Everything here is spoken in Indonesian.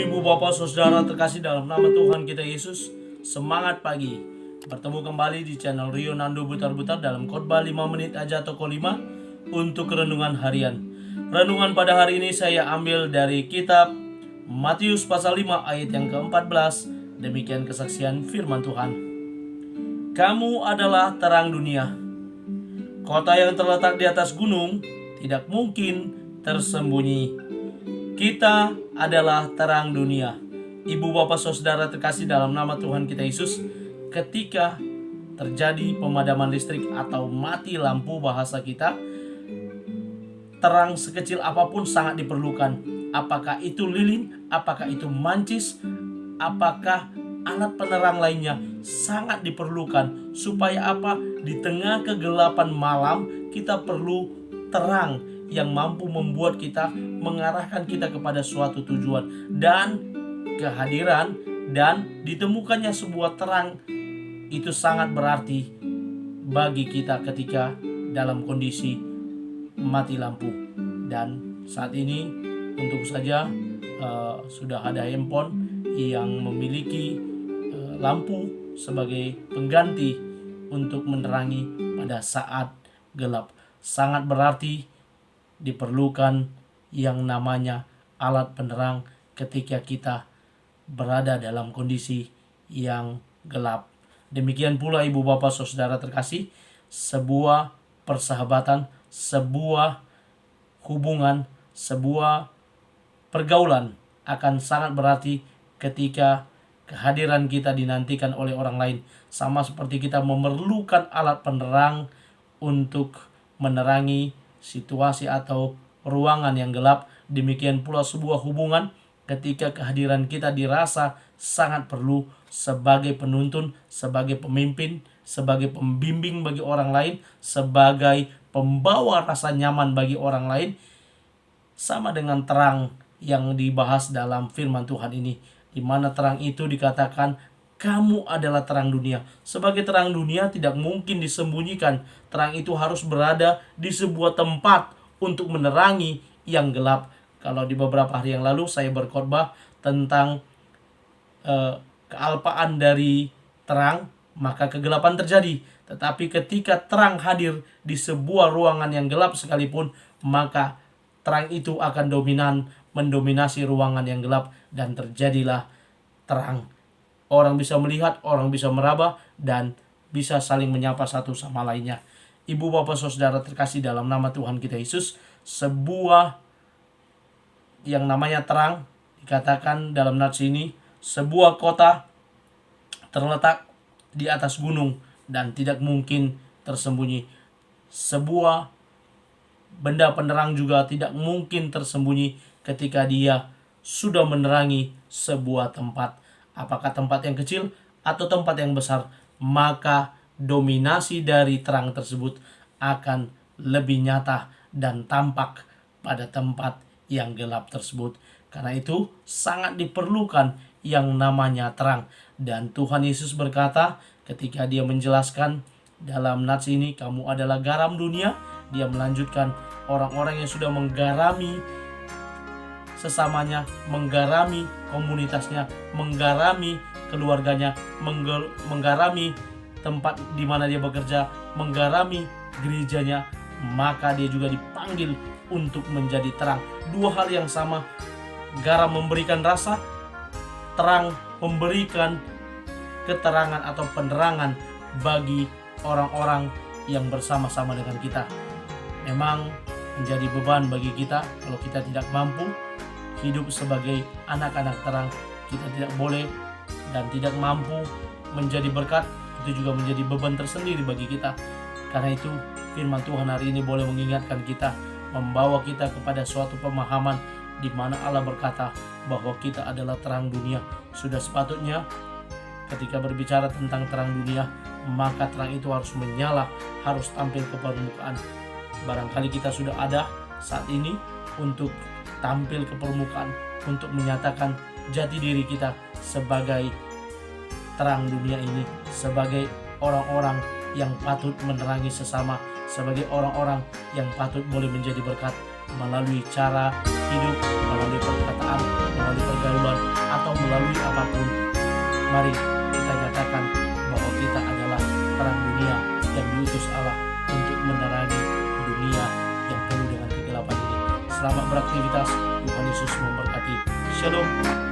Ibu bapak saudara terkasih dalam nama Tuhan kita Yesus, semangat pagi. Bertemu kembali di channel Rio Nando Butar-Butar dalam khotbah 5 menit aja toko 5 untuk renungan harian. Renungan pada hari ini saya ambil dari kitab Matius pasal 5 ayat yang ke-14. Demikian kesaksian firman Tuhan. Kamu adalah terang dunia. Kota yang terletak di atas gunung tidak mungkin tersembunyi. Kita adalah terang dunia. Ibu bapak saudara terkasih dalam nama Tuhan kita Yesus, ketika terjadi pemadaman listrik atau mati lampu bahasa kita, terang sekecil apapun sangat diperlukan. Apakah itu lilin, apakah itu mancis, apakah alat penerang lainnya, sangat diperlukan. Supaya apa? Di tengah kegelapan malam kita perlu terang yang mampu membuat kita, mengarahkan kita kepada suatu tujuan. Dan kehadiran dan ditemukannya sebuah terang itu sangat berarti bagi kita ketika dalam kondisi mati lampu. Dan saat ini untuk saja sudah ada handphone yang memiliki lampu sebagai pengganti untuk menerangi pada saat gelap. Sangat berarti diperlukan yang namanya alat penerang ketika kita berada dalam kondisi yang gelap. Demikian pula ibu bapak saudara terkasih, sebuah persahabatan, sebuah hubungan, sebuah pergaulan akan sangat berarti ketika kehadiran kita dinantikan oleh orang lain. Sama seperti kita memerlukan alat penerang untuk menerangi situasi atau ruangan yang gelap, demikian pula sebuah hubungan ketika kehadiran kita dirasa sangat perlu sebagai penuntun, sebagai pemimpin, sebagai pembimbing bagi orang lain, sebagai pembawa rasa nyaman bagi orang lain. Sama dengan terang yang dibahas dalam firman Tuhan ini, di mana terang itu dikatakan kamu adalah terang dunia. Sebagai terang dunia tidak mungkin disembunyikan. Terang itu harus berada di sebuah tempat untuk menerangi yang gelap. Kalau di beberapa hari yang lalu saya berkhotbah tentang kealpaan dari terang, maka kegelapan terjadi. Tetapi ketika terang hadir di sebuah ruangan yang gelap sekalipun, maka terang itu akan mendominasi ruangan yang gelap, dan terjadilah terang. Orang bisa melihat, orang bisa meraba, dan bisa saling menyapa satu sama lainnya. Ibu bapak saudara terkasih dalam nama Tuhan kita Yesus, sebuah yang namanya terang dikatakan dalam nats ini, sebuah kota terletak di atas gunung dan tidak mungkin tersembunyi. Sebuah benda penerang juga tidak mungkin tersembunyi ketika dia sudah menerangi sebuah tempat. Apakah tempat yang kecil atau tempat yang besar, maka dominasi dari terang tersebut akan lebih nyata dan tampak pada tempat yang gelap tersebut. Karena itu sangat diperlukan yang namanya terang. Dan Tuhan Yesus berkata ketika dia menjelaskan dalam nats ini, kamu adalah garam dunia. Dia melanjutkan, orang-orang yang sudah menggarami sesamanya, menggarami komunitasnya, menggarami keluarganya, menggarami tempat di mana dia bekerja, menggarami gerejanya, maka dia juga dipanggil untuk menjadi terang. Dua hal yang sama. Garam memberikan rasa, terang memberikan keterangan atau penerangan bagi orang-orang yang bersama-sama dengan kita. Memang menjadi beban bagi kita kalau kita tidak mampu hidup sebagai anak-anak terang. Kita tidak boleh dan tidak mampu menjadi berkat. Itu juga menjadi beban tersendiri bagi kita. Karena itu firman Tuhan hari ini boleh mengingatkan kita, membawa kita kepada suatu pemahaman di mana Allah berkata bahwa kita adalah terang dunia. Sudah sepatutnya ketika berbicara tentang terang dunia, maka terang itu harus menyala, harus tampil ke permukaan. Barangkali kita sudah ada saat ini untuk tampil ke permukaan, untuk menyatakan jati diri kita sebagai terang dunia ini, sebagai orang-orang yang patut menerangi sesama, sebagai orang-orang yang patut boleh menjadi berkat melalui cara hidup, melalui perkataan, melalui pergaulan, atau melalui apapun, mari kita nyatakan bahwa kita adalah terang dunia yang diutus Allah untuk menerangi dunia yang penuh dengan kegelapan ini. Selamat beraktivitas, Tuhan Yesus memberkati. Shalom.